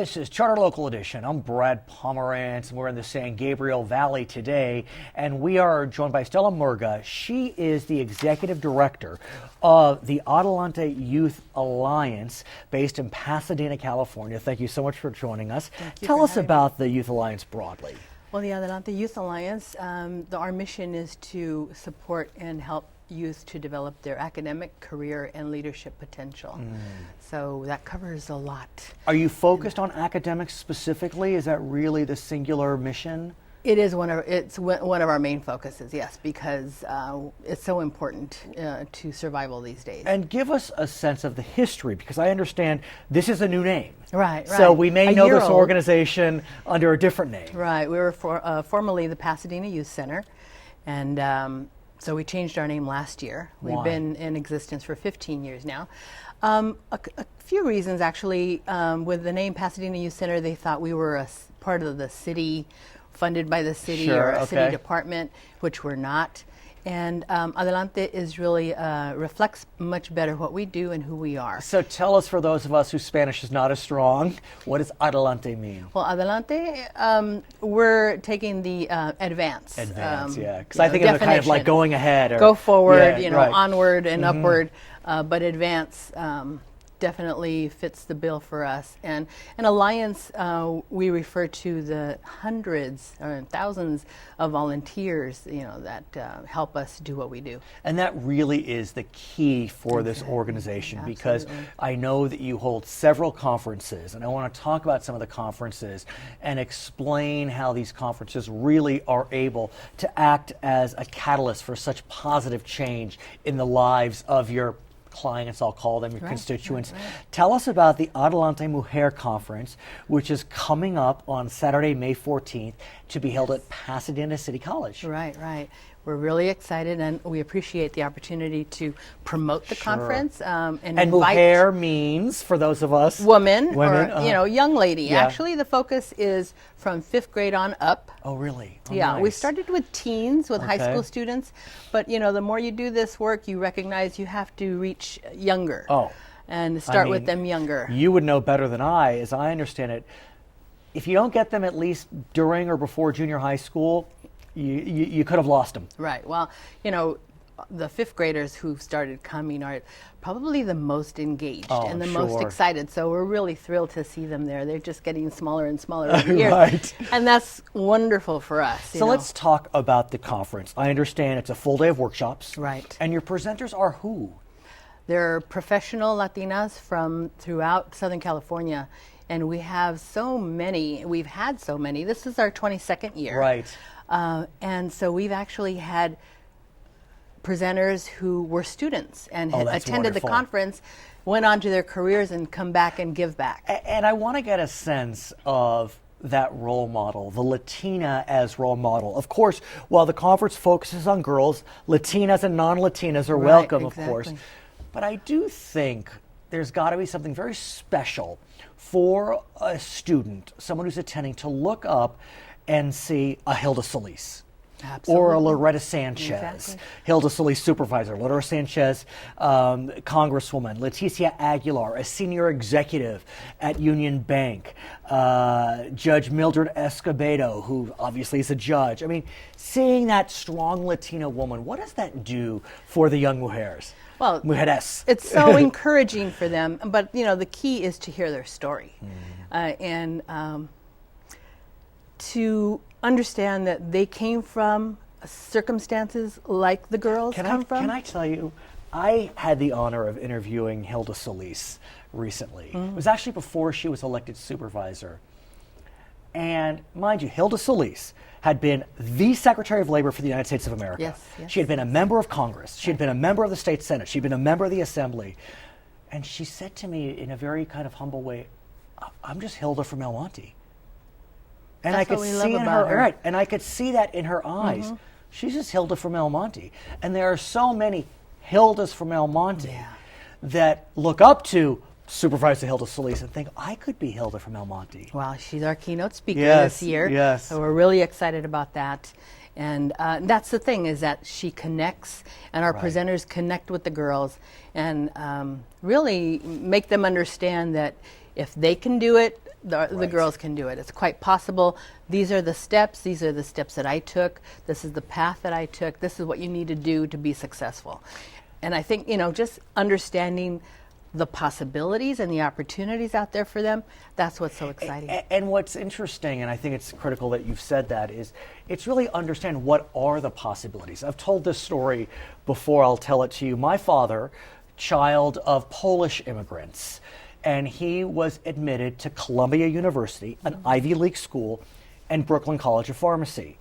This is Charter Local Edition. I'm Brad Pomerance, and we're in the San Gabriel Valley today, and we are joined by Stella Murga. She is the Executive Director of the Adelante Youth Alliance based in Pasadena, California. Thank you so much for joining us. Tell us about the Youth Alliance broadly. Well, the Adelante Youth Alliance, our mission is to support and help youth to develop their academic, career, and leadership potential. So that covers a lot. Are you focused on academics specifically? Is that really the singular mission? It is one of our main focuses, yes, because it's so important to survival these days. And give us a sense of the history, because I understand this is a new name. Right. So we may know this organization under a different name. Right. We were formerly the Pasadena Youth Center, and so we changed our name last year. Why? We've been in existence for 15 years now. A few reasons, actually. With the name Pasadena Youth Center, they thought we were a part of the city, funded by the city, or a city department, which we're not. And Adelante is really reflects much better what we do and who we are. So tell us, for those of us whose Spanish is not as strong, what does Adelante mean? Well, Adelante, we're taking the advance. Advance, yeah. Because I think of it kind of like going ahead. Or, go forward, yeah, onward and upward. But advance definitely fits the bill for us. And an alliance, we refer to the hundreds or thousands of volunteers, that help us do what we do. And that really is the key for this organization, because I know that you hold several conferences, and I want to talk about some of the conferences and explain how these conferences really are able to act as a catalyst for such positive change in the lives of your clients, I'll call them, your constituents. Right. Tell us about the Adelante Mujer Conference, which is coming up on Saturday, May 14th, to be held at Pasadena City College. Right. We're really excited, and we appreciate the opportunity to promote the conference and invite. Mujer means, for those of us, women or young lady. Yeah. Actually, the focus is from 5th grade on up. Oh, really? Oh, yeah, nice. We started with teens, with high school students, but the more you do this work, you recognize you have to reach younger. And start with them younger. You would know better than I, as I understand it. If you don't get them at least during or before junior high school, you could have lost them. Right. Well, the 5th graders who've started coming are probably the most engaged and the most excited. So we're really thrilled to see them there. They're just getting smaller and smaller every year. Right. And that's wonderful for us. So let's talk about the conference. I understand it's a full day of workshops. Right. And your presenters are who? They're professional Latinas from throughout Southern California. And we have so many. We've had so many. This is our 22nd year. Right. And so we've actually had presenters who were students and had attended the conference, went on to their careers, and come back and give back. And I want to get a sense of that role model, the Latina as role model. Of course, while the conference focuses on girls, Latinas and non-Latinas are welcome, of course. But I do think there's got to be something very special for a student, someone who's attending, to look up and see a Hilda Solis. Absolutely. Or a Loretta Sanchez, Hilda Solis supervisor, Loretta Sanchez congresswoman, Leticia Aguilar, a senior executive at Union Bank, Judge Mildred Escobedo, who obviously is a judge. I mean, seeing that strong Latina woman, what does that do for the young mujeres? Well, mujeres. It's so encouraging for them, but the key is to hear their story and to understand that they came from circumstances like the girls come from. Can I tell you, I had the honor of interviewing Hilda Solis recently. It was actually before she was elected supervisor. And mind you, Hilda Solis had been the Secretary of Labor for the United States of America. Yes. She had been a member of Congress. She had been a member of the State Senate. She'd been a member of the Assembly. And she said to me in a very kind of humble way, I'm just Hilda from El Monte. And I could see in her, and I could see that in her eyes. She's just Hilda from El Monte. And there are so many Hildas from El Monte that look up to Supervisor Hilda Solis and think, I could be Hilda from El Monte. Well, she's our keynote speaker this year. Yes. So we're really excited about that. And that's the thing, is that she connects, and our presenters connect with the girls and really make them understand that if they can do it, the girls can do it. It's quite possible. These are the steps. These are the steps that I took. This is the path that I took. This is what you need to do to be successful. And I think, just understanding the possibilities and the opportunities out there for them, that's what's so exciting. And what's interesting, and I think it's critical that you've said that, is it's really understand what are the possibilities. I've told this story before, I'll tell it to you. My father, child of Polish immigrants, and he was admitted to Columbia University, an Ivy League school, and Brooklyn College of Pharmacy.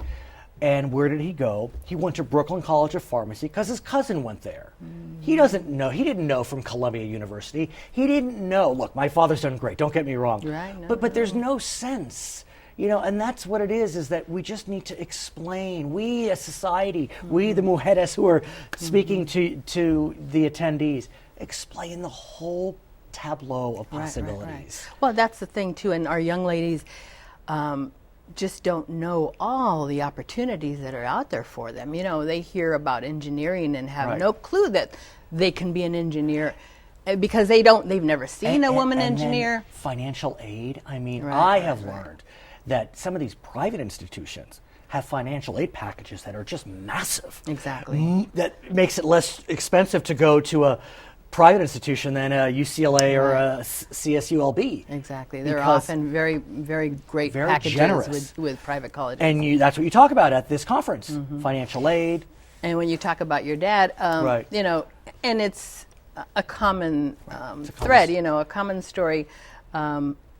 And where did he go? He went to Brooklyn College of Pharmacy because his cousin went there. He didn't know from Columbia University. He didn't know. Look, my father's done great, don't get me wrong. Right, but there's no sense. And that's what it is that we just need to explain. We as society, we the mujeres who are speaking to the attendees, explain the whole tableau of possibilities. Right. Well, that's the thing too, and our young ladies just don't know all the opportunities that are out there for them. They hear about engineering and have no clue that they can be an engineer because they've never seen a woman engineer. Then financial aid. I have learned that some of these private institutions have financial aid packages that are just massive. Exactly. That makes it less expensive to go to a private institution than a UCLA or a CSULB. Exactly. They're often very, very great packages generous. With private colleges. And that's what you talk about at this conference, financial aid. And when you talk about your dad, and it's a common thread, a common story,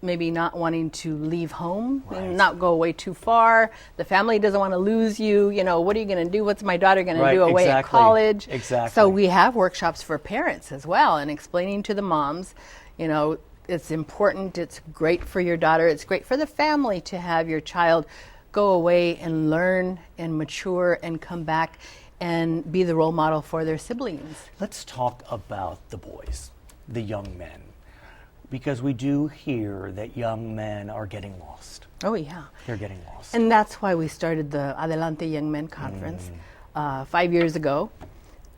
maybe not wanting to leave home and not go away too far. The family doesn't want to lose you. What are you going to do? What's my daughter going to do away at college? Exactly. So we have workshops for parents as well, and explaining to the moms, it's important. It's great for your daughter. It's great for the family to have your child go away and learn and mature and come back and be the role model for their siblings. Let's talk about the boys, the young men. Because we do hear that young men are getting lost. Oh, yeah. They're getting lost. And that's why we started the Adelante Young Men Conference 5 years ago.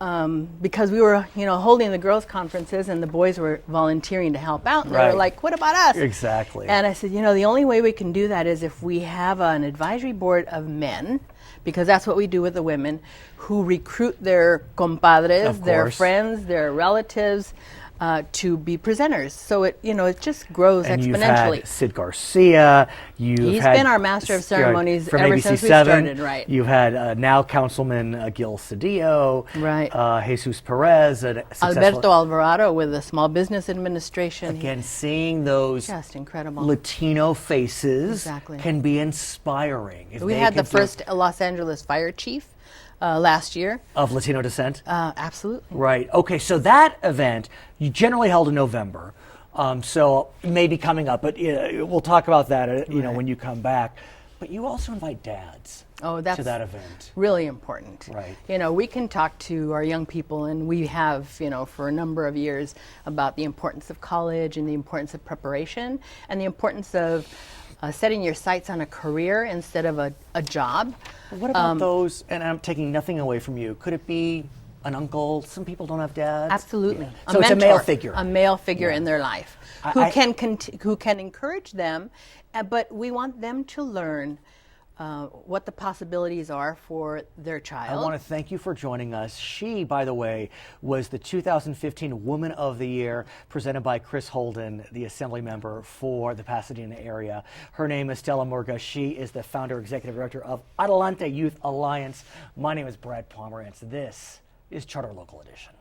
Because we were, holding the girls' conferences and the boys were volunteering to help out. And they were like, what about us? Exactly. And I said, the only way we can do that is if we have an advisory board of men, because that's what we do with the women, who recruit their compadres, their friends, their relatives, to be presenters. So it just grows and exponentially. You've had Sid Garcia. He's been our master of ceremonies from ever ABC7. Since we started, right. You've had now Councilman Gil Cedillo, Jesus Perez. Alberto Alvarado with the Small Business Administration. Again, seeing those just incredible Latino faces can be inspiring. We had the first Los Angeles fire chief last year. Of Latino descent? Absolutely. Right. Okay, so that event, you generally held in November, so it may be coming up, but we'll talk about that when you come back. But you also invite dads to that event. Really important. Right. We can talk to our young people, and we have, for a number of years, about the importance of college and the importance of preparation and the importance of setting your sights on a career instead of a job. What about those, and I'm taking nothing away from you, could it be an uncle? Some people don't have dads. Absolutely. Yeah. So it's a male figure. A male figure in their life who can encourage them, but we want them to learn what the possibilities are for their child. I want to thank you for joining us. She, by the way, was the 2015 Woman of the Year, presented by Chris Holden, the Assembly member for the Pasadena area. Her name is Stella Murga. She is the founder, executive director of Adelante Youth Alliance. My name is Brad Pomerance. This is Charter Local Edition.